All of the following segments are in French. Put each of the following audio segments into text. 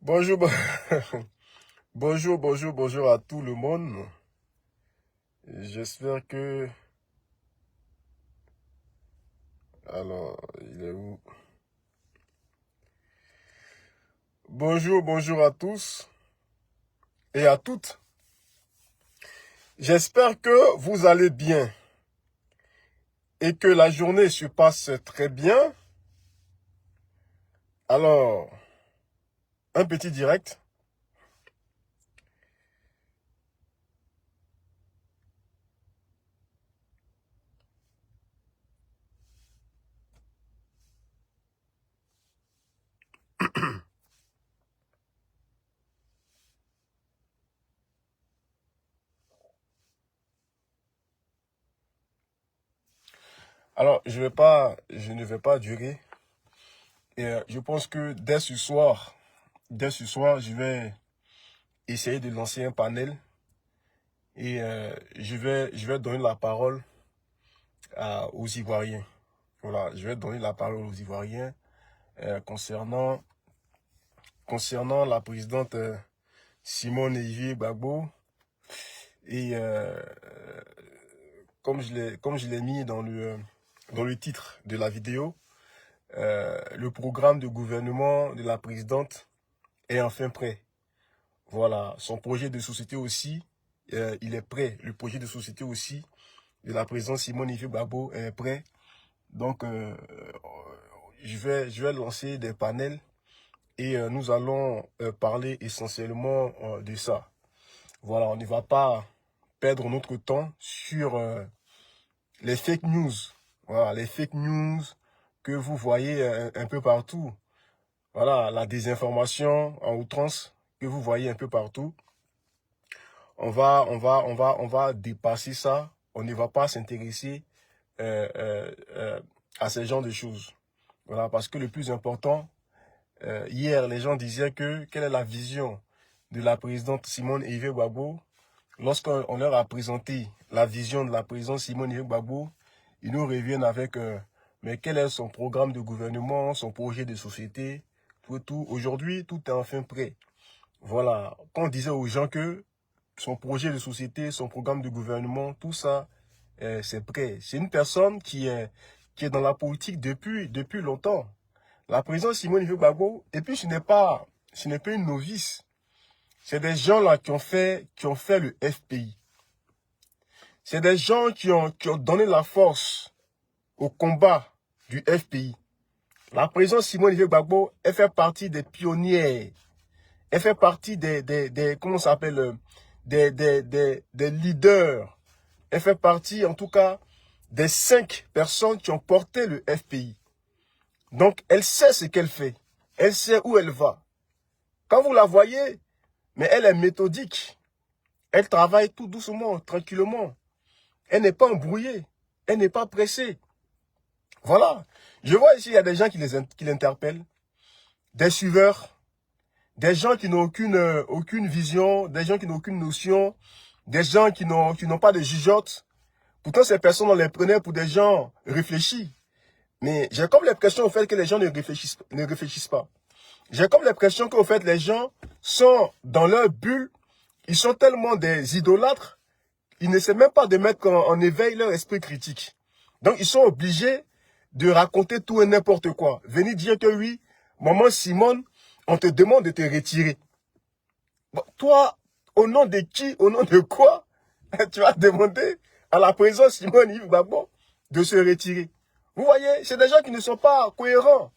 Bonjour, bonjour à tout le monde. J'espère que... Alors, il est où? Bonjour à tous et à toutes. J'espère que vous allez bien et que la journée se passe très bien. Alors, un petit direct. Alors, je ne vais pas durer. Et je pense que dès ce soir, je vais essayer de lancer un panel et je vais donner la parole aux Ivoiriens. Voilà, je vais donner la parole aux Ivoiriens concernant la présidente Simone Veil Gbagbo. Et comme je l'ai mis dans le titre de la vidéo, le programme de gouvernement de la présidente est enfin prêt. Voilà, son projet de société aussi, il est prêt. Le projet de société aussi de la présidente Simone Veil Gbagbo est prêt. Donc, je vais lancer des panels et nous allons parler essentiellement de ça. Voilà, on ne va pas perdre notre temps sur les fake news. Voilà, les fake news que vous voyez un peu partout. Voilà, la désinformation en outrance que vous voyez un peu partout. On va dépasser ça. On ne va pas s'intéresser à ce genre de choses. Voilà, parce que le plus important, hier, les gens disaient quelle est la vision de la présidente Simone Veil Gbagbo. Lorsqu'on leur a présenté la vision de la présidente Simone Veil Gbagbo, ils nous reviennent avec mais quel est son programme de gouvernement, son projet de société, tout. Aujourd'hui, tout est enfin prêt. Voilà, quand on disait aux gens que son projet de société, son programme de gouvernement, tout ça, c'est prêt. C'est une personne qui est dans la politique depuis longtemps. La présidente Simone Veil Gbagbo, et puis ce n'est pas une novice. C'est des gens là qui ont fait le FPI. C'est des gens qui ont donné la force au combat du FPI. La présidente Simone Veil Gbagbo, elle fait partie des pionnières. Elle fait partie des comment ça s'appelle, des leaders. Elle fait partie, en tout cas, des 5 personnes qui ont porté le FPI. Donc, elle sait ce qu'elle fait. Elle sait où elle va. Quand vous la voyez, mais elle est méthodique. Elle travaille tout doucement, tranquillement. Elle n'est pas embrouillée. Elle n'est pas pressée. Voilà. Je vois ici, il y a des gens qui l'interpellent. Des suiveurs. Des gens qui n'ont aucune vision. Des gens qui n'ont aucune notion. Des gens qui n'ont pas de jugeote. Pourtant, ces personnes, on les prenait pour des gens réfléchis. Mais j'ai comme l'impression au fait que les gens ne réfléchissent pas. J'ai comme l'impression qu'au fait, les gens sont dans leur bulle. Ils sont tellement des idolâtres. Ils ne savent même pas de mettre en éveil leur esprit critique. Donc, ils sont obligés de raconter tout et n'importe quoi. Venir dire que oui, maman Simone, on te demande de te retirer. Bon, toi, au nom de qui, au nom de quoi, tu vas demander à la présidente Simone Veil Gbagbo de se retirer. Vous voyez, c'est des gens qui ne sont pas cohérents.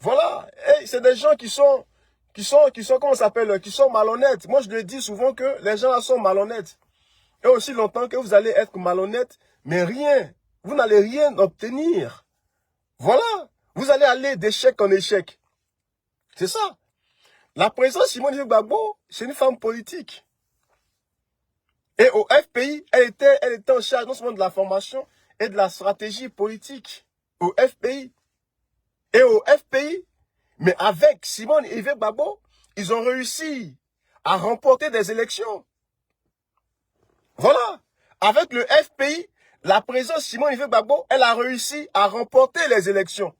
Voilà, c'est des gens qui sont, comment ça s'appelle, qui sont malhonnêtes. Moi, je le dis souvent que les gens là sont malhonnêtes. Et aussi longtemps que vous allez être malhonnête, mais rien, vous n'allez rien obtenir. Voilà, vous allez aller d'échec en échec. C'est ça. La présidente Simone Veil Gbagbo, c'est une femme politique. Et au FPI, elle était en charge non seulement de la formation et de la stratégie politique. Au FPI. Et au FPI, mais avec Simone Veil Gbagbo, ils ont réussi à remporter des élections. Voilà. Avec le FPI, la présidente Simone Veil Gbagbo, elle a réussi à remporter les élections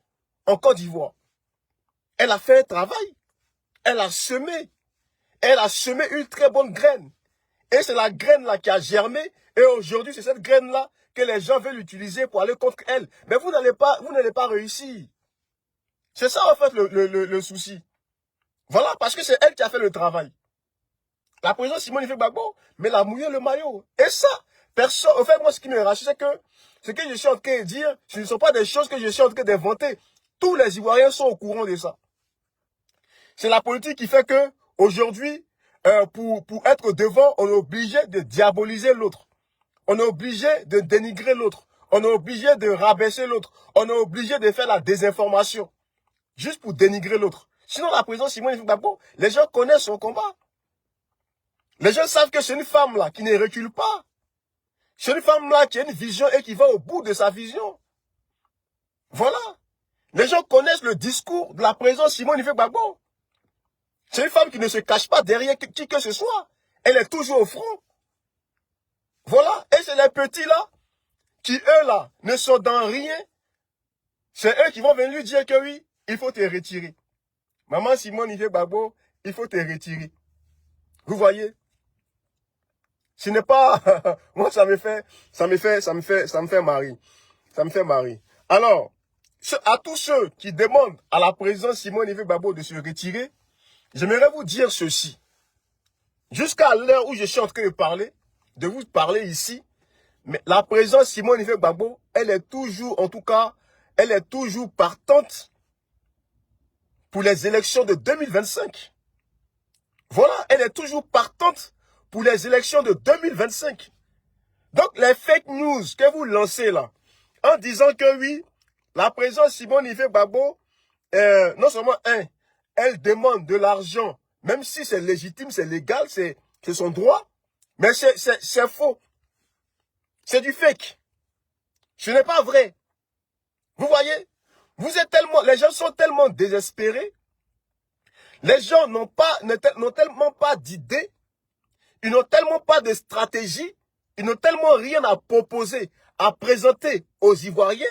en Côte d'Ivoire. Elle a fait un travail. elle a semé. Elle a semé une très bonne graine. Et c'est la graine là qui a germé. Et aujourd'hui, c'est cette graine là que les gens veulent utiliser pour aller contre elle. Mais vous n'allez pas réussir. C'est ça en fait le souci. Voilà, parce que c'est elle qui a fait le travail. La présidente Simone Hifegbagbo Gbagbo, mais elle a mouillé le maillot. Et ça, personne, en fait, moi, ce qui me rassure, c'est que ce que je suis en train de dire, ce ne sont pas des choses que je suis en train d'inventer. Tous les Ivoiriens sont au courant de ça. C'est la politique qui fait que, aujourd'hui, pour être devant, on est obligé de diaboliser l'autre. On est obligé de dénigrer l'autre. On est obligé de rabaisser l'autre. On est obligé de faire la désinformation. Juste pour dénigrer l'autre. Sinon, la présidente Simone Hifegbagbo Gbagbo, les gens connaissent son combat. Les gens savent que c'est une femme là qui ne recule pas. C'est une femme là qui a une vision et qui va au bout de sa vision. Voilà. Les gens connaissent le discours de la présidente Simone Hifegbagbo Gbagbo. C'est une femme qui ne se cache pas derrière qui que ce soit. Elle est toujours au front. Voilà. Et c'est les petits là, qui eux là, ne sont dans rien. C'est eux qui vont venir lui dire que oui, il faut te retirer. Maman Simone Hifegbagbo Gbagbo, il faut te retirer. Vous voyez? Ce n'est pas, moi ça me fait marrer. Ça me fait marrer. Alors, à tous ceux qui demandent à la présidente Simone Hifegbagbo Gbagbo de se retirer, j'aimerais vous dire ceci. Jusqu'à l'heure où je suis en train de vous parler ici, mais la présidente Simone Hifegbagbo Gbagbo, elle est toujours, en tout cas, elle est toujours partante pour les élections de 2025. Voilà, elle est toujours partante pour les élections de 2025. Donc, les fake news que vous lancez là, en disant que oui, la présidente Simone Hifegbagbo Gbagbo, non seulement, elle demande de l'argent, même si c'est légitime, c'est légal, c'est son droit, mais c'est faux. C'est du fake. Ce n'est pas vrai. Vous voyez, les gens sont tellement désespérés, les gens n'ont tellement pas d'idées, ils n'ont tellement pas de stratégie, ils n'ont tellement rien à proposer, à présenter aux Ivoiriens,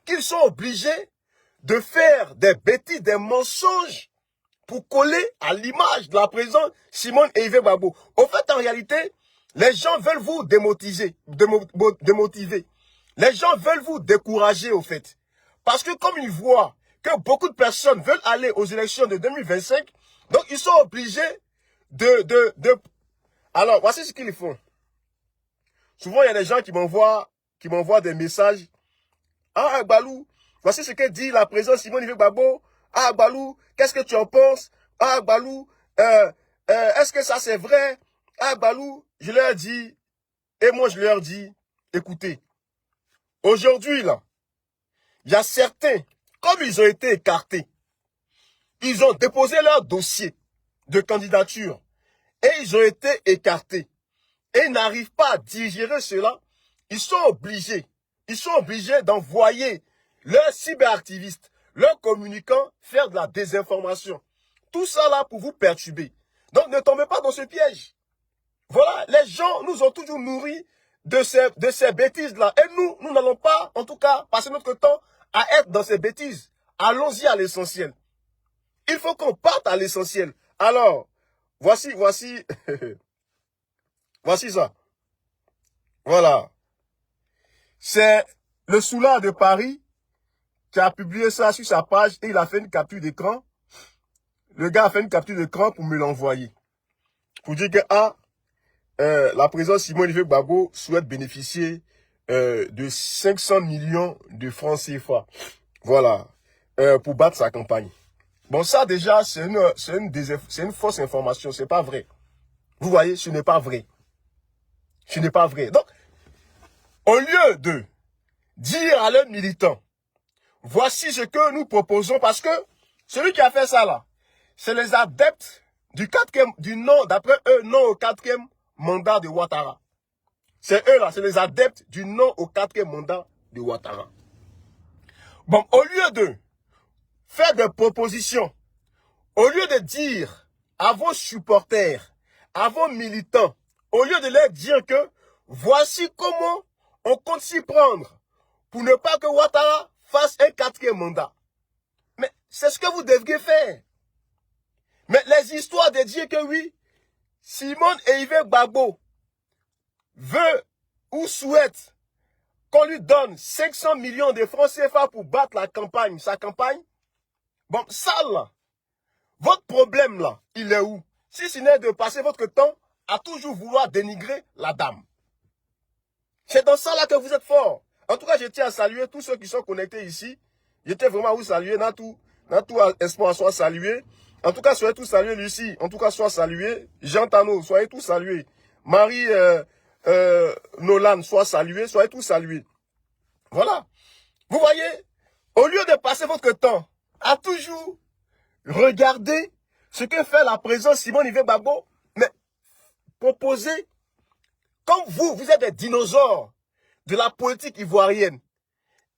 qu'ils sont obligés de faire des bêtises, des mensonges pour coller à l'image de la présidente Simone Hifegbagbo Gbagbo. Au fait, en réalité, les gens veulent vous démotiver. Les gens veulent vous décourager, au fait. Parce que comme ils voient que beaucoup de personnes veulent aller aux élections de 2025, donc ils sont obligés Alors, voici ce qu'ils font. Souvent, il y a des gens qui m'envoient des messages. Ah, Balou, voici ce que dit la présidente Simone Hifegbagbo Gbagbo. Ah, Balou, qu'est-ce que tu en penses? Ah, Balou, est-ce que ça c'est vrai? Ah, Balou, je leur dis, et moi je leur dis, écoutez, aujourd'hui là, il y a certains, comme ils ont été écartés, ils ont déposé leur dossier de candidature et ils ont été écartés. Et ils n'arrivent pas à digérer cela. Ils sont obligés d'envoyer leurs cyberactivistes, leurs communicants faire de la désinformation. Tout ça là pour vous perturber. Donc ne tombez pas dans ce piège. Voilà, les gens nous ont toujours nourris de ces bêtises-là. Et nous n'allons pas, en tout cas, passer notre temps à être dans ces bêtises. Allons-y à l'essentiel. Il faut qu'on parte à l'essentiel. Alors, voici ça. Voilà. C'est le Soulard de Paris qui a publié ça sur sa page et il a fait une capture d'écran. Le gars a fait une capture d'écran pour me l'envoyer. Pour dire que, la présidente Simone Hifegbagbo Gbagbo souhaite bénéficier de 500 millions de francs CFA. Voilà. Pour battre sa campagne. Bon, ça déjà, c'est une fausse information. C'est pas vrai. Vous voyez, ce n'est pas vrai. Ce n'est pas vrai. Donc, au lieu de dire à leurs militants, voici ce que nous proposons, parce que celui qui a fait ça là, c'est les adeptes d'après eux, non au 4e mandat de Ouattara. C'est eux là, c'est les adeptes du non au 4e mandat de Ouattara. Bon, au lieu de faire des propositions, au lieu de dire à vos supporters, à vos militants, au lieu de leur dire que voici comment on compte s'y prendre pour ne pas que Ouattara fasse un 4e mandat. Mais c'est ce que vous devriez faire. Mais les histoires de dire que oui, Simone et Yves Gbagbo veut ou souhaite qu'on lui donne 500 millions de francs CFA pour battre la campagne, sa campagne. Bon, ça là, votre problème là, il est où? Si ce n'est de passer votre temps à toujours vouloir dénigrer la dame. C'est dans ça là que vous êtes fort. En tout cas, je tiens à saluer tous ceux qui sont connectés ici. J'étais vraiment à vous saluer. Dans tout espoir, soit salué. En tout cas, soyez tous salués, Lucie. En tout cas, soit salué. Jean Tano, soyez tous salués. Marie Nolan, soit salué. Soyez tous salués. Voilà. Vous voyez, au lieu de passer votre temps à toujours regarder ce que fait la présidente Simone Yves Gbagbo, mais proposer, comme vous êtes des dinosaures de la politique ivoirienne.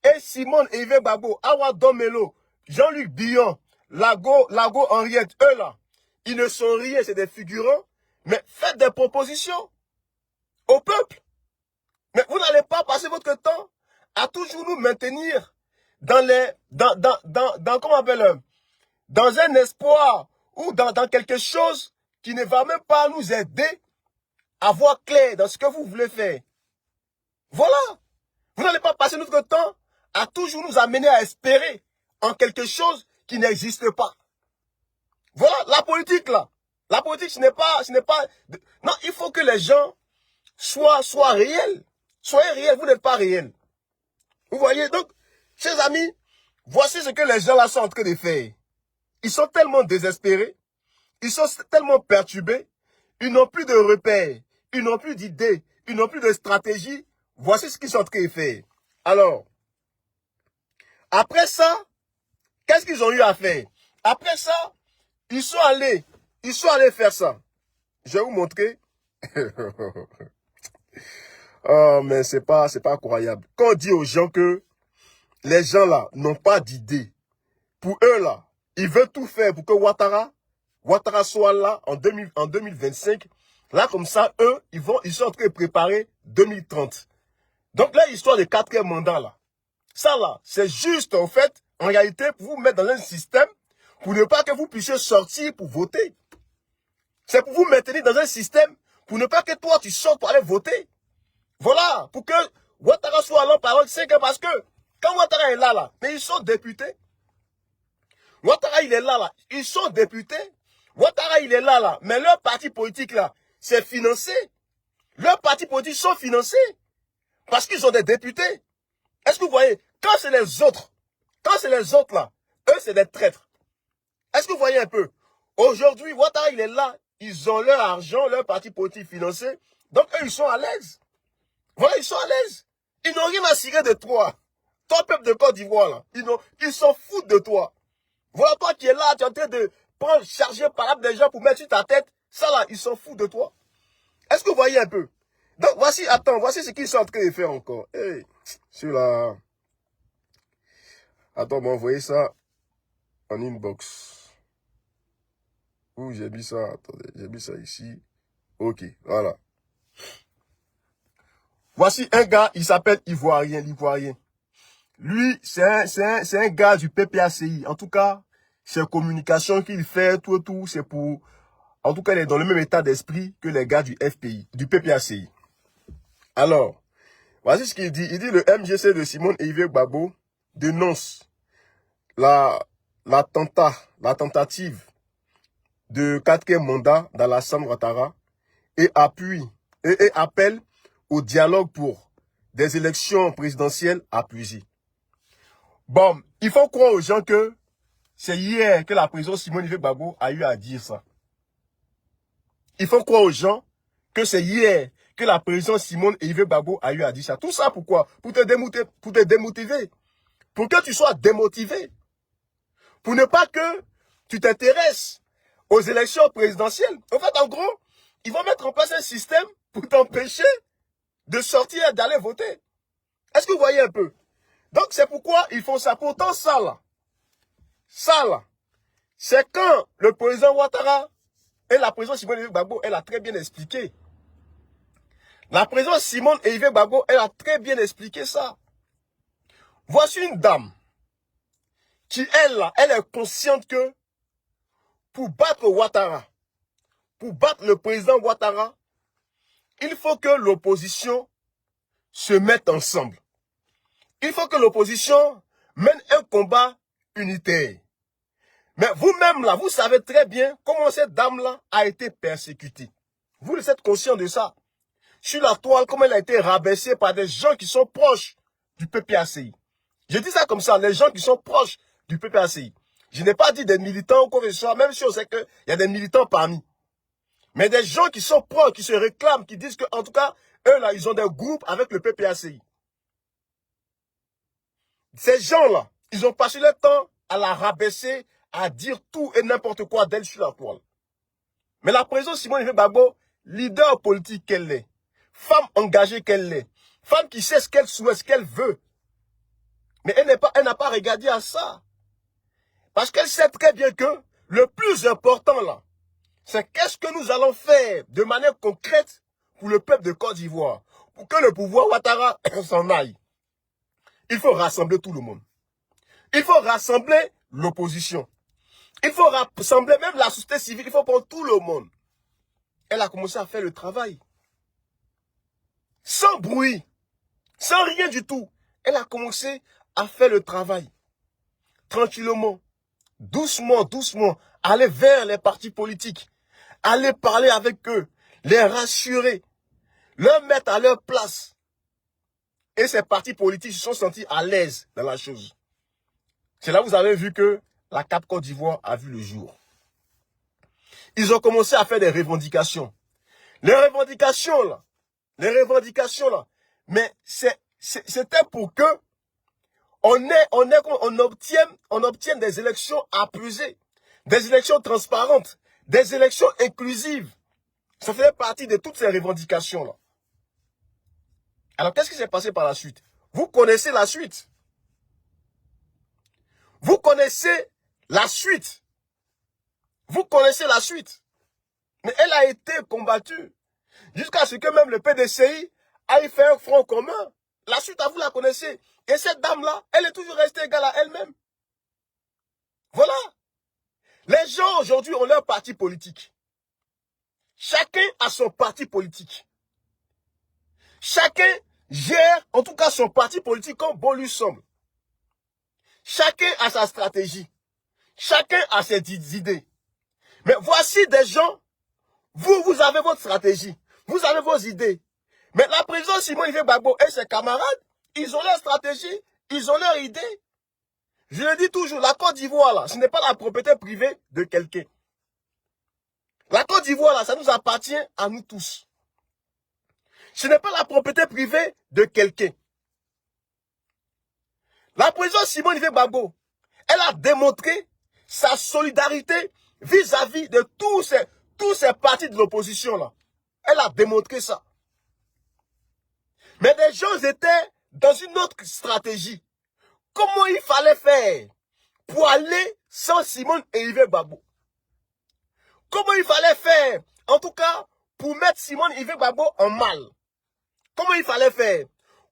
Et Simone et Yves Gbagbo, Awa Domelo, Jean-Luc Billon, Lago Henriette, eux là, ils ne sont rien, c'est des figurants, mais faites des propositions au peuple. Mais vous n'allez pas passer votre temps à toujours nous maintenir dans comment on appelle, dans un espoir ou dans quelque chose qui ne va même pas nous aider à voir clair dans ce que vous voulez faire. Voilà. Vous n'allez pas passer notre temps à toujours nous amener à espérer en quelque chose qui n'existe pas. Voilà, la politique là. La politique, ce n'est pas... Non, il faut que les gens soient réels. Soyez réels, vous n'êtes pas réels. Vous voyez, donc, chers amis, voici ce que les gens là sont en train de faire. Ils sont tellement désespérés, ils sont tellement perturbés, ils n'ont plus de repères, ils n'ont plus d'idées, ils n'ont plus de stratégie. Voici ce qu'ils sont en train de faire. Alors, après ça, qu'est-ce qu'ils ont eu à faire? Après ça, ils sont allés faire ça. Je vais vous montrer. Oh, mais c'est pas croyable. Quand on dit aux gens que les gens là n'ont pas d'idée, pour eux là, ils veulent tout faire pour que Ouattara soit là en 2025. Là, comme ça, eux, ils sont en train de préparer 2030. Donc là, l'histoire de 4e mandat là, ça là, c'est juste en fait, en réalité, pour vous mettre dans un système, pour ne pas que vous puissiez sortir pour voter. C'est pour vous maintenir dans un système, pour ne pas que toi, tu sortes pour aller voter. Voilà, pour que Ouattara soit là, par exemple, c'est que parce que, quand Ouattara est là, mais ils sont députés. Ouattara, il est là, ils sont députés. Ouattara, il est là, mais leur parti politique, là, c'est financé. Leurs partis politiques sont financés. Parce qu'ils ont des députés. Est-ce que vous voyez, quand c'est les autres là, eux, c'est des traîtres. Est-ce que vous voyez un peu? Aujourd'hui, Ouattara, il est là, ils ont leur argent, leur parti politique financé. Donc, eux, ils sont à l'aise. Voilà, ils sont à l'aise. Ils n'ont rien à cirer de toi. Toi, peuple de Côte d'Ivoire, là, ils s'en foutent de toi. Voilà, toi qui es là, tu es en train de prendre, charger par des gens pour mettre sur ta tête. Ça, là, ils s'en foutent de toi. Est-ce que vous voyez un peu? Donc, voici ce qu'ils sont en train de faire encore. Hey, celui-là. Attends, m'envoyer ça en inbox. Où j'ai mis ça? Attendez, j'ai mis ça ici. Ok, voilà. Voici un gars, il s'appelle Ivoirien, l'Ivoirien. Lui, c'est un gars du PPACI. En tout cas, ses communications qu'il fait, tout, c'est pour... En tout cas, il est dans le même état d'esprit que les gars du FPI, du PPACI. Alors, voici ce qu'il dit. Il dit le MGC de Simone et Yves Gbagbo dénonce la tentative de 4e mandat dans l'Assemblée Ouattara et appelle au dialogue pour des élections présidentielles apaisées. Bon, il faut croire aux gens que c'est hier que la présidente Simone Yves Gbagbo a eu à dire ça. Il faut croire aux gens que c'est hier que la présidente Simone Yves Gbagbo a eu à dire ça. Tout ça pourquoi? Pour te démotiver. Pour que tu sois démotivé. Pour ne pas que tu t'intéresses aux élections présidentielles. En fait, en gros, ils vont mettre en place un système pour t'empêcher de sortir et d'aller voter. Est-ce que vous voyez un peu? Donc, c'est pourquoi ils font ça. Pourtant, ça là, c'est quand le président Ouattara et la présidente Simone Yves Gbagbo, elle a très bien expliqué. La présidente Simone et Yves Gbagbo, elle a très bien expliqué ça. Voici une dame qui, elle est consciente que pour battre Ouattara, pour battre le président Ouattara, il faut que l'opposition se mette ensemble. Il faut que l'opposition mène un combat unitaire. Mais vous-même là, vous savez très bien comment cette dame-là a été persécutée. Vous êtes conscient de ça. Sur la toile, comment elle a été rabaissée par des gens qui sont proches du PPACI. Je dis ça comme ça, les gens qui sont proches du PPACI. Je n'ai pas dit des militants ou quoi que ce soit, même si on sait qu'il y a des militants parmi. Mais des gens qui sont proches, qui se réclament, qui disent qu'en tout cas, eux là, ils ont des groupes avec le PPACI. Ces gens-là, ils ont passé le temps à la rabaisser, à dire tout et n'importe quoi d'elle sur la toile. Mais la présidente Simone Ive Gbagbo, leader politique qu'elle est, femme engagée qu'elle est, femme qui sait ce qu'elle souhaite, ce qu'elle veut. Mais elle n'a pas regardé à ça. Parce qu'elle sait très bien que le plus important là, c'est qu'est-ce que nous allons faire de manière concrète pour le peuple de Côte d'Ivoire. Pour que le pouvoir Ouattara s'en aille. Il faut rassembler tout le monde. Il faut rassembler l'opposition. Il faut rassembler même la société civile. Il faut prendre tout le monde. Elle a commencé à faire le travail. Sans bruit. Sans rien du tout. Elle a commencé à faire le travail. Tranquillement. Doucement, doucement. Aller vers les partis politiques. Aller parler avec eux. Les rassurer. Leur mettre à leur place. Et ces partis politiques se sont sentis à l'aise dans la chose. C'est là que vous avez vu que la CAP Côte d'Ivoire a vu le jour. Ils ont commencé à faire des revendications. Les revendications là, mais c'était pour que on obtienne des élections apaisées, des élections transparentes, des élections inclusives. Ça faisait partie de toutes ces revendications là. Alors, qu'est-ce qui s'est passé par la suite? Vous connaissez la suite. Vous connaissez la suite. Vous connaissez la suite. Mais elle a été combattue. Jusqu'à ce que même le PDCI aille faire un front commun. La suite, vous la connaissez. Et cette dame-là, elle est toujours restée égale à elle-même. Voilà. Les gens aujourd'hui ont leur parti politique. Chacun a son parti politique. Chacun gère, en tout cas, son parti politique comme bon lui semble. Chacun a sa stratégie. Chacun a ses idées. Mais voici des gens, vous avez votre stratégie. Vous avez vos idées. Mais la présidente Simone Ive Gbagbo et ses camarades, ils ont leur stratégie, ils ont leur idée. Je le dis toujours, la Côte d'Ivoire, là, ce n'est pas la propriété privée de quelqu'un. La Côte d'Ivoire, là, ça nous appartient à nous tous. Ce n'est pas la propriété privée de quelqu'un. La présidente Simone Ive Gbagbo, elle a démontré sa solidarité vis-à-vis de tous ces partis de l'opposition là. Elle a démontré ça. Mais des gens étaient dans une autre stratégie. Comment il fallait faire pour aller sans Simone et Ive Gbagbo? Comment il fallait faire, en tout cas, pour mettre Simone Ive Gbagbo en mal? Comment il fallait faire?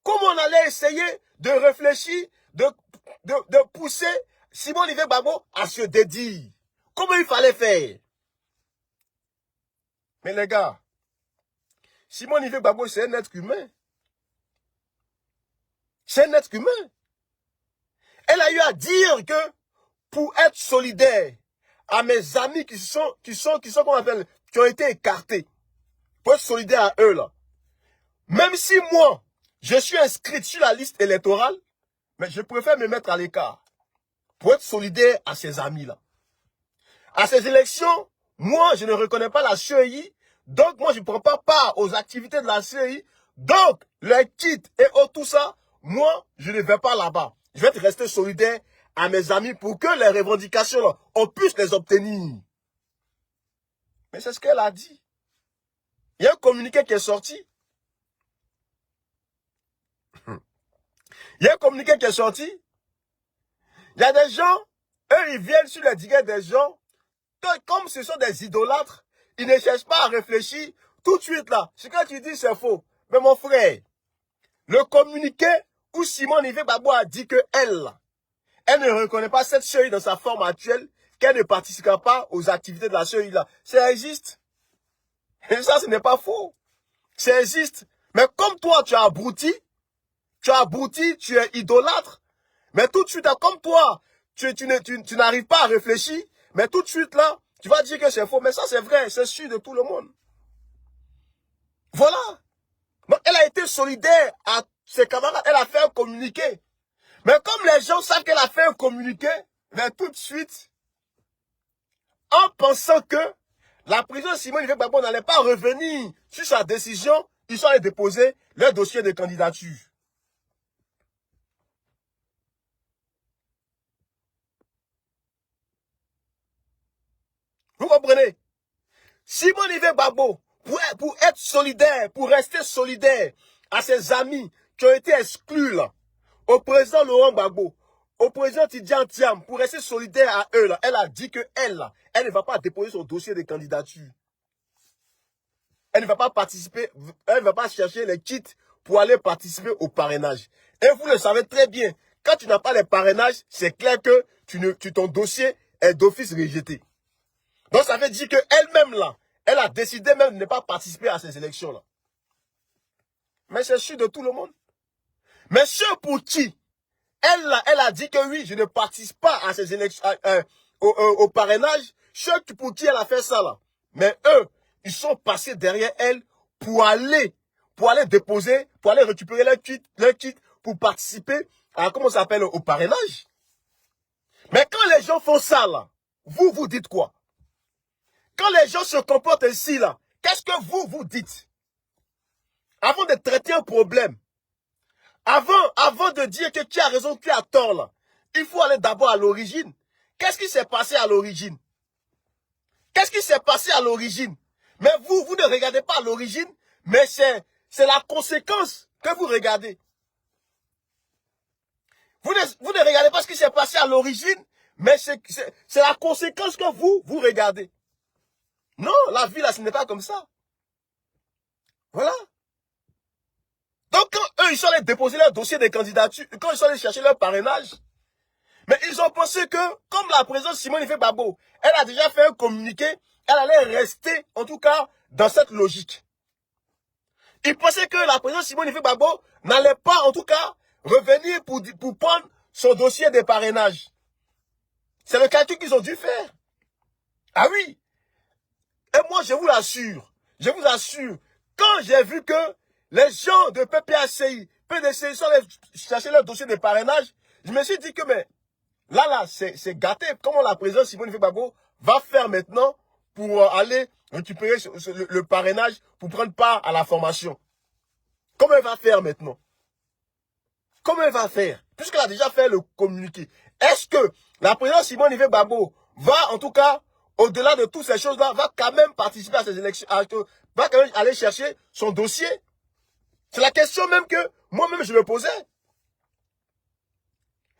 Comment on allait essayer de réfléchir, de pousser Simone Ive Gbagbo à se dédier? Comment il fallait faire? Mais les gars, Simone Ive Gbagbo, c'est un être humain. C'est un être humain. Elle a eu à dire que pour être solidaire à mes amis qui ont été écartés, pour être solidaire à eux là, même si moi, je suis inscrit sur la liste électorale, mais je préfère me mettre à l'écart pour être solidaire à ces amis-là. À ces élections, moi, je ne reconnais pas la CEI, donc moi, je ne prends pas part aux activités de la CEI, donc les kits et tout ça, moi, je ne vais pas là-bas. Je vais rester solidaire à mes amis pour que les revendications, là, on puisse les obtenir. Mais c'est ce qu'elle a dit. Il y a un communiqué qui est sorti. Il y a un communiqué qui est sorti. Il y a des gens, eux, ils viennent sur les diguets des gens. Comme ce sont des idolâtres, ils ne cherchent pas à réfléchir tout de suite là. Ce que tu dis, c'est faux. Mais mon frère, le communiqué où Simone Ive Gbagbo a dit que elle ne reconnaît pas cette CEI dans sa forme actuelle, qu'elle ne participera pas aux activités de la sœur Hila. Ça existe. Et ça, ce n'est pas faux. Ça existe. Mais comme toi, tu es abruti, tu es idolâtre, mais tout de suite, comme toi, tu n'arrives pas à réfléchir, mais tout de suite là, tu vas dire que c'est faux. Mais ça, c'est vrai, c'est sûr de tout le monde. Voilà. Donc, elle a été solidaire à ses camarades, elle a fait un communiqué. Mais comme les gens savent qu'elle a fait un communiqué, mais tout de suite, en pensant que la présidente Simone Ive Gbagbo n'allait pas revenir sur sa décision, ils sont allés déposer leur dossier de candidature. Vous comprenez? Simone Ive Gbagbo, pour être solidaire, pour rester solidaire à ses amis qui ont été exclus là, au président Laurent Gbagbo, au président Tidjane Thiam, pour rester solidaire à eux là, elle a dit que elle ne va pas déposer son dossier de candidature. Elle ne va pas participer, elle ne va pas chercher les kits pour aller participer au parrainage. Et vous le savez très bien, quand tu n'as pas les parrainages, c'est clair que ton dossier est d'office rejeté. Donc ça veut dire qu'elle-même là, elle a décidé même de ne pas participer à ces élections-là. Mais c'est sûr de tout le monde. Mais ceux pour qui, elle a dit que oui, je ne participe pas à ces élections, au parrainage, ceux pour qui elle a fait ça là. Mais eux, ils sont passés derrière elle pour aller déposer, pour aller récupérer leur kit pour participer à, comment ça s'appelle, au parrainage. Mais quand les gens font ça là, vous dites quoi? Quand les gens se comportent ainsi là, qu'est-ce que vous dites? Avant de traiter un problème, avant de dire que tu as raison, tu as tort là, il faut aller d'abord à l'origine. Qu'est-ce qui s'est passé à l'origine? Qu'est-ce qui s'est passé à l'origine? Mais vous ne regardez pas à l'origine, mais c'est la conséquence que vous regardez. Vous ne regardez pas ce qui s'est passé à l'origine, mais c'est la conséquence que vous regardez. Non, la vie là, ce n'est pas comme ça. Voilà. Donc quand eux, ils sont allés déposer leur dossier de candidature, quand ils sont allés chercher leur parrainage, mais ils ont pensé que, comme la présidente Simone Ive Gbagbo, elle a déjà fait un communiqué, elle allait rester, en tout cas, dans cette logique. Ils pensaient que la présidente Simone Ive Gbagbo n'allait pas, en tout cas, revenir pour prendre son dossier de parrainage. C'est le calcul qu'ils ont dû faire. Ah oui. Et moi, je vous assure, quand j'ai vu que les gens de PPACI, PDCI sont allés chercher leur dossier de parrainage, je me suis dit que, mais, là, c'est gâté. Comment la présidente Simone Ive Gbagbo va faire maintenant pour aller récupérer le parrainage pour prendre part à la formation? Comment elle va faire maintenant? Comment elle va faire? Puisqu'elle a déjà fait le communiqué. Est-ce que la présidente Simone Ive Gbagbo va, en tout cas, au-delà de toutes ces choses-là, va quand même participer à ces élections, va quand même aller chercher son dossier? C'est la question même que moi-même je me posais.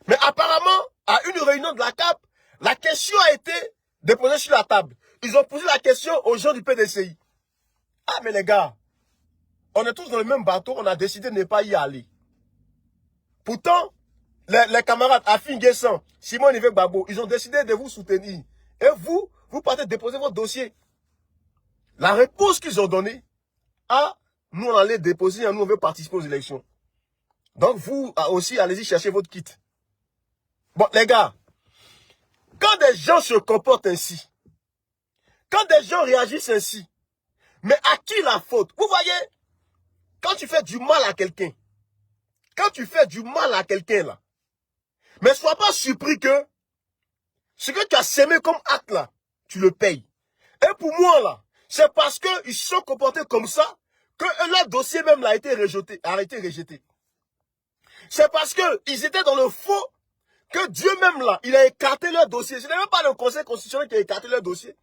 Mais apparemment, à une réunion de la CAP, la question a été déposée sur la table. Ils ont posé la question aux gens du PDCI. Ah mais les gars, on est tous dans le même bateau, on a décidé de ne pas y aller. Pourtant, les camarades Afin Guessan, Simone Ive Gbagbo, ils ont décidé de vous soutenir. Et vous partez déposer votre dossier. La réponse qu'ils ont donnée, nous on allait déposer, nous on veut participer aux élections. Donc vous aussi, allez-y chercher votre kit. Bon, les gars, quand des gens se comportent ainsi, quand des gens réagissent ainsi, mais à qui la faute? Vous voyez, quand tu fais du mal à quelqu'un, là, mais sois pas surpris que ce que tu as sémé comme acte là, tu le payes. Et pour moi là, c'est parce qu'ils se sont comportés comme ça que leur dossier même là a été rejeté. C'est parce qu'ils étaient dans le faux que Dieu même là, il a écarté leur dossier. Ce n'est même pas le Conseil constitutionnel qui a écarté leur dossier.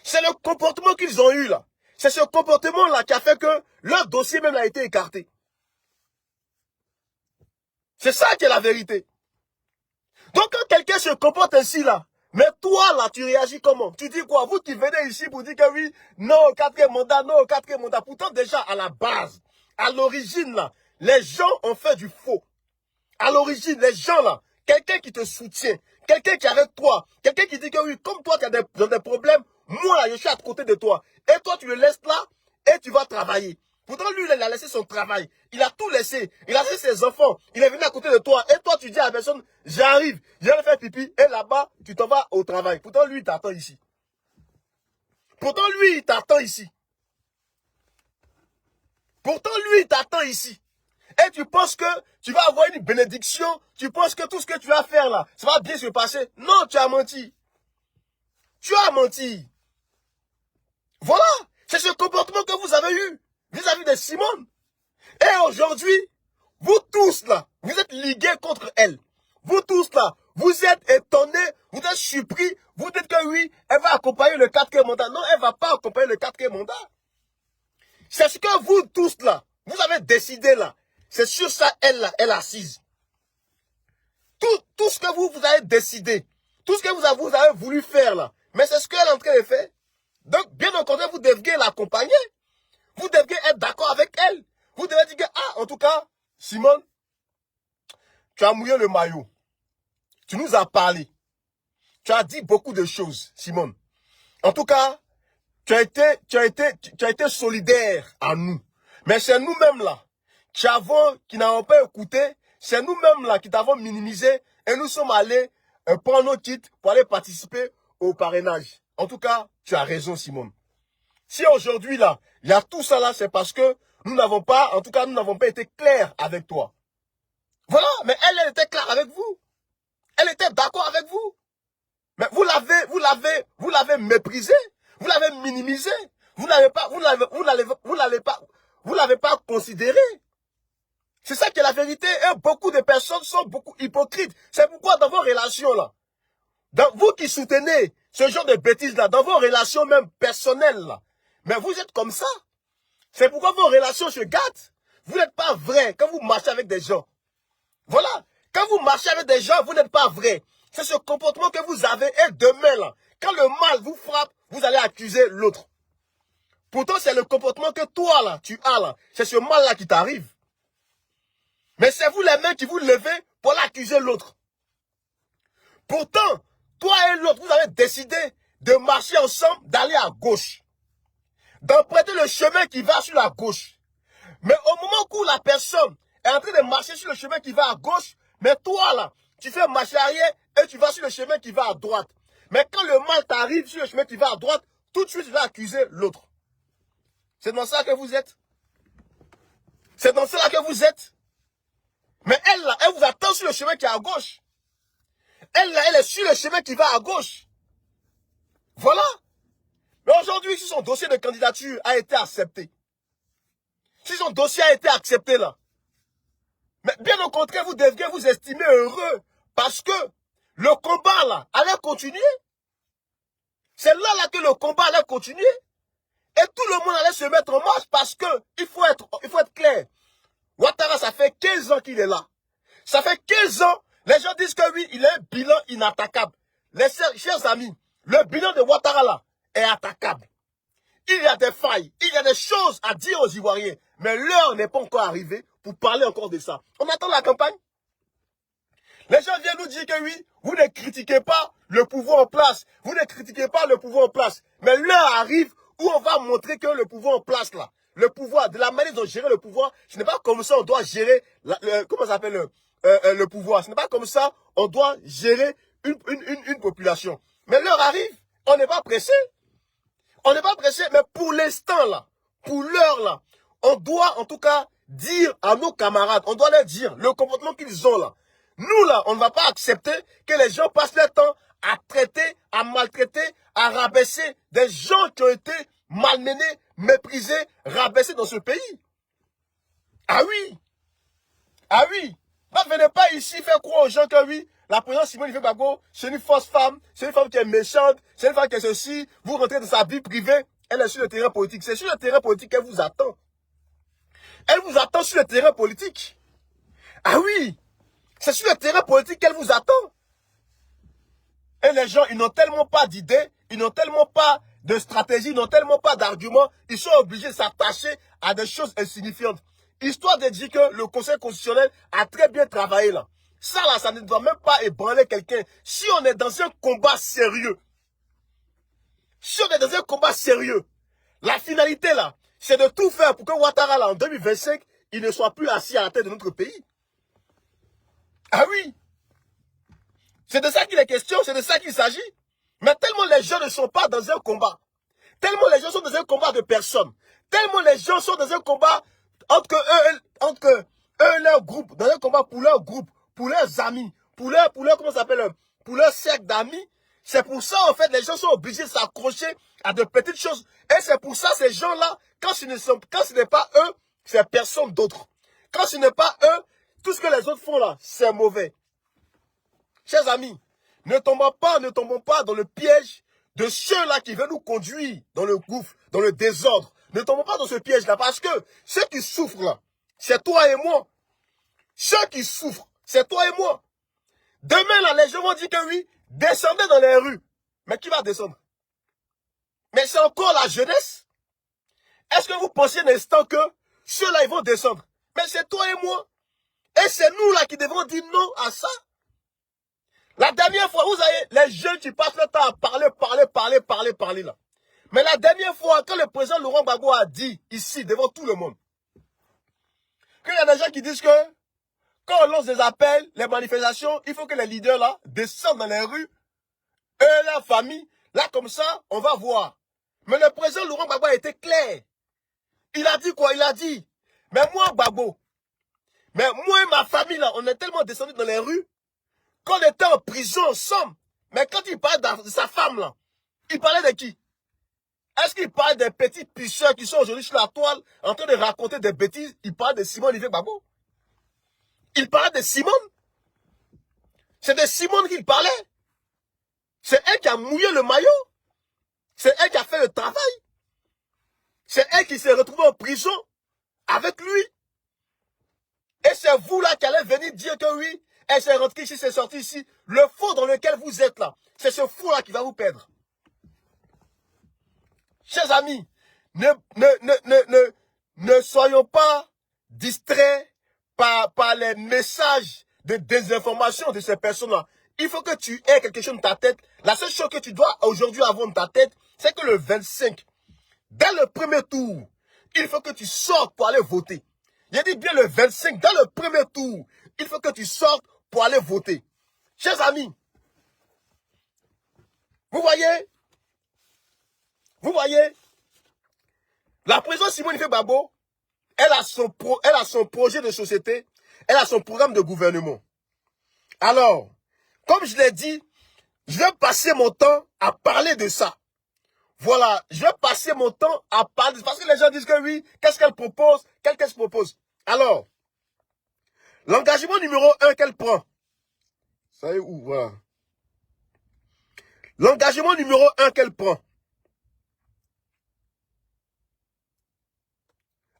C'est le comportement qu'ils ont eu là. C'est ce comportement là qui a fait que leur dossier même a été écarté. C'est ça qui est la vérité. Donc quand quelqu'un se comporte ainsi là, mais toi là, tu réagis comment? Tu dis quoi? Vous qui venez ici pour dire que oui, non, quatrième mandat. Pourtant déjà à la base, à l'origine là, les gens ont fait du faux. À l'origine, les gens là, quelqu'un qui te soutient, quelqu'un qui est avec toi, quelqu'un qui dit que oui, comme toi, tu as des problèmes, moi, là, je suis à côté de toi. Et toi, tu le laisses là et tu vas travailler. Pourtant, lui, il a laissé son travail. Il a tout laissé. Il a laissé ses enfants. Il est venu à côté de toi. Et toi, tu dis à la personne, j'arrive, je vais faire pipi. Et là-bas, tu t'en vas au travail. Pourtant, lui, il t'attend ici. Pourtant, lui, il t'attend ici. Pourtant, lui, il t'attend ici. Et tu penses que tu vas avoir une bénédiction. Tu penses que tout ce que tu vas faire là, ça va bien se passer. Non, tu as menti. Tu as menti. Voilà. C'est ce comportement que vous avez eu vis-à-vis de Simone. Et aujourd'hui, vous tous là, vous êtes ligués contre elle. Vous tous là, vous êtes étonnés, vous êtes surpris, vous dites que oui, elle va accompagner le 4e mandat. Non, elle ne va pas accompagner le 4e mandat. C'est ce que vous tous là, vous avez décidé là. C'est sur ça, elle là, elle est assise. Tout ce que vous avez décidé, tout ce que vous avez voulu faire là, mais c'est ce qu'elle est en train de faire. Donc, bien au contraire, vous devriez l'accompagner. Vous devriez être d'accord avec elle. Vous devez dire que, ah, en tout cas, Simone, tu as mouillé le maillot. Tu nous as parlé. Tu as dit beaucoup de choses, Simone. En tout cas, tu as été solidaire à nous. Mais c'est nous-mêmes là, qui n'avons pas écouté, c'est nous-mêmes là qui t'avons minimisé et nous sommes allés prendre nos titres pour aller participer au parrainage. En tout cas, tu as raison, Simone. Si aujourd'hui là, il y a tout ça là, c'est parce que nous n'avons pas, en tout cas, nous n'avons pas été clairs avec toi. Voilà, mais elle était claire avec vous. Elle était d'accord avec vous. Mais vous l'avez méprisé, vous l'avez minimisé, vous l'avez pas considéré. C'est ça qui est la vérité. Et beaucoup de personnes sont beaucoup hypocrites. C'est pourquoi dans vos relations là, vous qui soutenez ce genre de bêtises là, dans vos relations même personnelles là, mais vous êtes comme ça. C'est pourquoi vos relations se gâtent. Vous n'êtes pas vrai quand vous marchez avec des gens. Voilà. Quand vous marchez avec des gens, vous n'êtes pas vrai. C'est ce comportement que vous avez. Et demain, là, quand le mal vous frappe, vous allez accuser l'autre. Pourtant, c'est le comportement que toi, là, tu as, là. C'est ce mal-là qui t'arrive. Mais c'est vous les mains qui vous levez pour l'accuser l'autre. Pourtant, toi et l'autre, vous avez décidé de marcher ensemble, d'aller à gauche. D'emprunter le chemin qui va sur la gauche. Mais au moment où la personne est en train de marcher sur le chemin qui va à gauche, mais toi là, tu fais marcher arrière et tu vas sur le chemin qui va à droite. Mais quand le mal t'arrive sur le chemin qui va à droite, tout de suite tu vas accuser l'autre. C'est dans ça que vous êtes. C'est dans ça que vous êtes. Mais elle là, elle vous attend sur le chemin qui est à gauche. Elle là, elle est sur le chemin qui va à gauche. Voilà. Mais aujourd'hui, si son dossier de candidature a été accepté, si son dossier a été accepté là, mais bien au contraire, vous devriez vous estimer heureux parce que le combat là allait continuer. C'est là que le combat allait continuer. Et tout le monde allait se mettre en marche parce que il faut être clair. Ouattara, ça fait 15 ans qu'il est là. Ça fait 15 ans, les gens disent que oui, il a un bilan inattaquable. Les chers amis, le bilan de Ouattara là est attaquable. Il y a des failles, il y a des choses à dire aux Ivoiriens. Mais l'heure n'est pas encore arrivée pour parler encore de ça. On attend la campagne. Les gens viennent nous dire que oui, vous ne critiquez pas le pouvoir en place. Vous ne critiquez pas le pouvoir en place. Mais l'heure arrive où on va montrer que le pouvoir en place là, le pouvoir, de la manière dont gérer le pouvoir, ce n'est pas comme ça on doit gérer, comment ça s'appelle le pouvoir. Ce n'est pas comme ça on doit gérer une population. Mais l'heure arrive, on n'est pas pressé. On n'est pas pressé, mais pour l'instant là, pour l'heure là, on doit en tout cas dire à nos camarades, on doit leur dire le comportement qu'ils ont là. Nous là, on ne va pas accepter que les gens passent leur temps à traiter, à maltraiter, à rabaisser des gens qui ont été malmenés, méprisés, rabaissés dans ce pays. Ah oui. Ah oui. Ne venez pas ici faire croire aux gens que oui, la présidente Simone Ive Gbagbo, c'est une fausse femme, c'est une femme qui est méchante, c'est une femme qui est ceci, vous rentrez dans sa vie privée, elle est sur le terrain politique. C'est sur le terrain politique qu'elle vous attend. Elle vous attend sur le terrain politique. Ah oui. C'est sur le terrain politique qu'elle vous attend. Et les gens, ils n'ont tellement pas d'idées, ils n'ont tellement pas de stratégie, ils n'ont tellement pas d'arguments, ils sont obligés de s'attacher à des choses insignifiantes. Histoire de dire que le Conseil constitutionnel a très bien travaillé là. Ça là, ça ne doit même pas ébranler quelqu'un. Si on est dans un combat sérieux, si on est dans un combat sérieux, la finalité là, c'est de tout faire pour que Ouattara là, en 2025, il ne soit plus assis à la tête de notre pays. Ah oui, c'est de ça qu'il est question, c'est de ça qu'il s'agit. Mais tellement les gens ne sont pas dans un combat, tellement les gens sont dans un combat de personnes, tellement les gens sont dans un combat entre eux et leur groupe, dans un combat pour leur groupe, pour leurs amis, pour leur comment ça s'appelle, pour leur cercle d'amis. C'est pour ça, en fait, les gens sont obligés de s'accrocher à de petites choses. Et c'est pour ça, ces gens-là, quand ce n'est pas eux, c'est personne d'autre. Quand ce n'est pas eux, tout ce que les autres font là, c'est mauvais. Chers amis, ne tombons pas dans le piège de ceux-là qui veulent nous conduire dans le gouffre, dans le désordre. Ne tombons pas dans ce piège-là, parce que ceux qui souffrent là, c'est toi et moi. Ceux qui souffrent, c'est toi et moi. Demain, là, les gens vont dire que oui, descendez dans les rues. Mais qui va descendre? Mais c'est encore la jeunesse. Est-ce que vous pensez un instant que ceux-là, ils vont descendre? Mais c'est toi et moi. Et c'est nous là qui devons dire non à ça. La dernière fois, vous avez les jeunes qui passent le temps à parler là. Mais la dernière fois, quand le président Laurent Gbagbo a dit, ici, devant tout le monde, qu'il y a des gens qui disent que, quand on lance des appels, les manifestations, il faut que les leaders là descendent dans les rues, eux et leur famille, là comme ça, on va voir. Mais le président Laurent Gbagbo a été clair. Il a dit quoi? Il a dit, mais moi Gbagbo, mais moi et ma famille là, on est tellement descendus dans les rues, qu'on était en prison ensemble. Mais quand il parlait de sa femme là, il parlait de qui? Est-ce qu'il parle des petits picheurs qui sont aujourd'hui sur la toile en train de raconter des bêtises? Il parle de Simone Olivier Gbagbo. Il parlait de Simone. C'est de Simone qu'il parlait. C'est elle qui a mouillé le maillot. C'est elle qui a fait le travail. C'est elle qui s'est retrouvée en prison avec lui. Et c'est vous là qui allez venir dire que oui, elle s'est rentrée ici, c'est sorti ici. Le fond dans lequel vous êtes là, c'est ce fond là qui va vous perdre. Chers amis, ne soyons pas distraits par les messages de désinformation de ces personnes-là. Il faut que tu aies quelque chose dans ta tête. La seule chose que tu dois aujourd'hui avoir dans ta tête, c'est que le 25, dès le premier tour, il faut que tu sortes pour aller voter. J'ai dit bien le 25, dans le premier tour, il faut que tu sortes pour aller voter. Chers amis, vous voyez, la présidente Simone Olivier Gbagbo, elle a son projet de société, elle a son programme de gouvernement. Alors, comme je l'ai dit, je vais passer mon temps à parler de ça. Voilà, je vais passer mon temps à parler, parce que les gens disent que oui, qu'est-ce qu'elle propose, qu'est-ce qu'elle propose. Alors, l'engagement numéro 1 qu'elle prend, ça y est où, voilà. L'engagement numéro 1 qu'elle prend.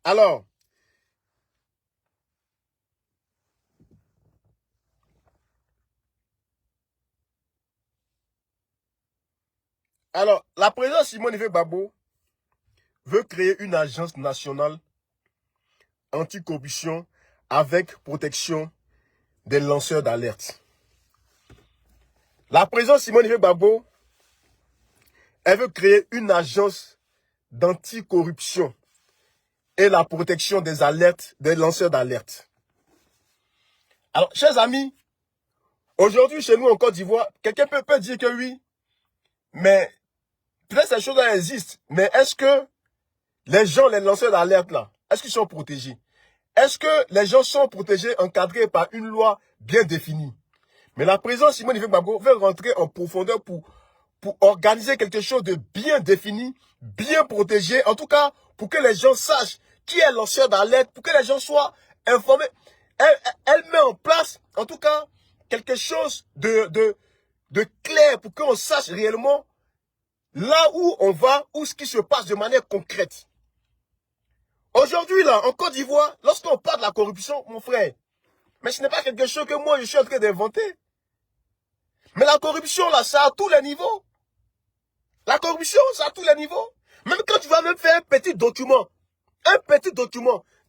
Alors, la présidente Simone Olivier Gbagbo veut créer une agence nationale anticorruption avec protection des lanceurs d'alerte. La présidente Simone Olivier Gbagbo, elle veut créer une agence d'anticorruption et la protection des alertes, des lanceurs d'alerte. Alors, chers amis, aujourd'hui chez nous en Côte d'Ivoire, quelqu'un peut dire que oui, mais peut-être ces choses-là existent, mais est-ce que les gens, les lanceurs d'alerte là, est-ce qu'ils sont protégés? Est-ce que les gens sont protégés, encadrés par une loi bien définie? Mais la présidente Simone Olivier Gbagbo veut rentrer en profondeur pour organiser quelque chose de bien défini, bien protégé, en tout cas pour que les gens sachent qui est lanceur d'alerte, pour que les gens soient informés. Elle met en place, en tout cas, quelque chose de clair pour qu'on sache réellement là où on va, où ce qui se passe de manière concrète. Aujourd'hui, là, en Côte d'Ivoire, lorsqu'on parle de la corruption, mon frère, mais ce n'est pas quelque chose que moi, je suis en train d'inventer. Mais la corruption, là, ça à tous les niveaux. La corruption, ça à tous les niveaux. Même quand tu vas même faire un petit document,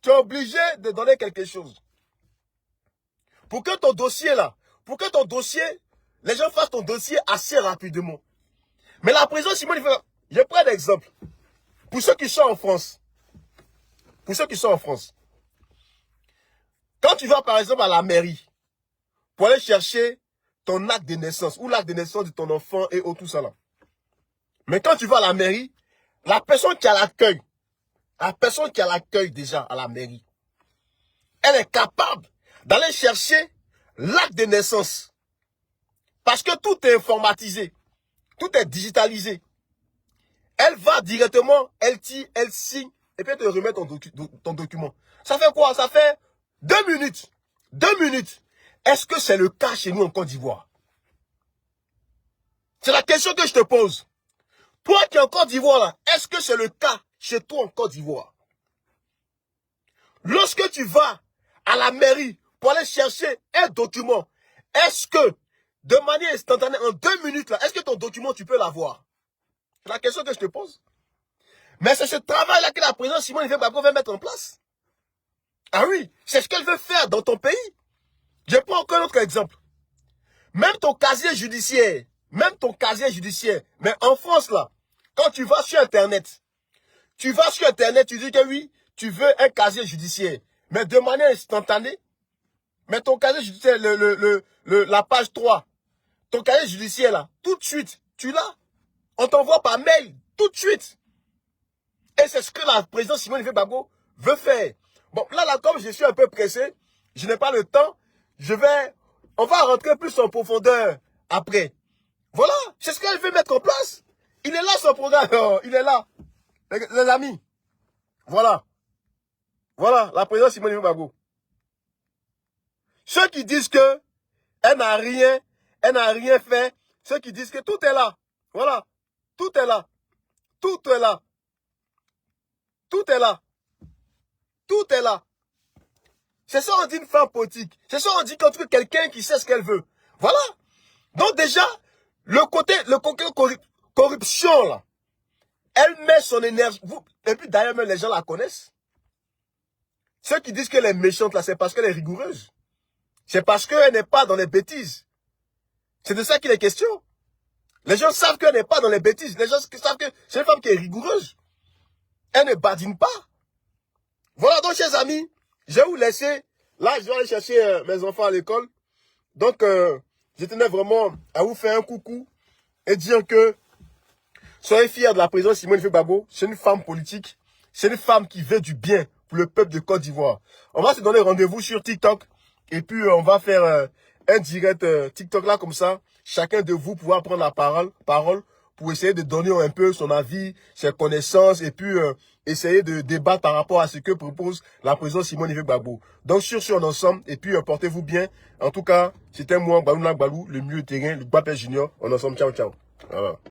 tu es obligé de donner quelque chose. pour que ton dossier là, les gens fassent ton dossier assez rapidement. Mais la présidente Simone, je prends un exemple. Pour ceux qui sont en France, quand tu vas par exemple à la mairie, pour aller chercher ton acte de naissance, ou l'acte de naissance de ton enfant et tout ça là. Mais quand tu vas à la mairie, la personne qui a l'accueil déjà à la mairie, elle est capable d'aller chercher l'acte de naissance. Parce que tout est informatisé, tout est digitalisé. Elle va directement, elle signe, et puis elle te remet ton document. Ça fait quoi? Ça fait 2 minutes. 2 minutes. Est-ce que c'est le cas chez nous en Côte d'Ivoire? C'est la question que je te pose. Toi qui es en Côte d'Ivoire là, est-ce que c'est le cas chez toi en Côte d'Ivoire? Lorsque tu vas à la mairie pour aller chercher un document, est-ce que, de manière instantanée, en 2 minutes là, est-ce que ton document tu peux l'avoir? C'est la question que je te pose. Mais c'est ce travail-là que la présidente Simone Veil-Gbagbo veut mettre en place. Ah oui, c'est ce qu'elle veut faire dans ton pays. Je prends encore un autre exemple. Même ton casier judiciaire, mais en France là, quand tu vas sur Internet, tu dis que oui, tu veux un casier judiciaire, mais de manière instantanée, mais ton casier judiciaire, la page 3, ton casier judiciaire là, tout de suite, tu l'as. On t'envoie par mail, tout de suite. Et c'est ce que la présidente Simone Veil-Gbagbo veut faire. Bon, là, comme je suis un peu pressé, je n'ai pas le temps, on va rentrer plus en profondeur après. Voilà, c'est ce qu'elle veut mettre en place. Il est là son programme, il est là. Les amis, voilà. Voilà, la présidente Simone Veil-Gbagbo. Ceux qui disent que elle n'a rien fait, ceux qui disent que tout est là. Voilà, tout est là. Tout est là. Tout est là. Tout est là. C'est ça on dit une femme politique. C'est ça on dit qu'on trouve quelqu'un qui sait ce qu'elle veut. Voilà. Donc déjà, le côté corruption là, elle met son énergie. Et puis d'ailleurs même les gens la connaissent. Ceux qui disent qu'elle est méchante là, c'est parce qu'elle est rigoureuse. C'est parce qu'elle n'est pas dans les bêtises. C'est de ça qu'il est question. Les gens savent qu'elle n'est pas dans les bêtises. Les gens savent que c'est une femme qui est rigoureuse. Elle ne badine pas. Voilà donc chers amis, je vais vous laisser. Là je vais aller chercher mes enfants à l'école. Donc je tenais vraiment à vous faire un coucou et dire que soyez fiers de la présidente Simone Veil-Gbagbo. C'est une femme politique. C'est une femme qui veut du bien pour le peuple de Côte d'Ivoire. On va se donner rendez-vous sur TikTok. Et puis on va faire un direct TikTok là comme ça. Chacun de vous pouvoir prendre la parole pour essayer de donner un peu son avis, ses connaissances et puis essayer de débattre par rapport à ce que propose la présidente Simone Veil-Gbagbo. Donc sur ce on est ensemble et puis portez-vous bien. En tout cas, c'était moi, Balou, le milieu de terrain, le Gbapé Junior. On est ensemble, ciao, ciao. Voilà.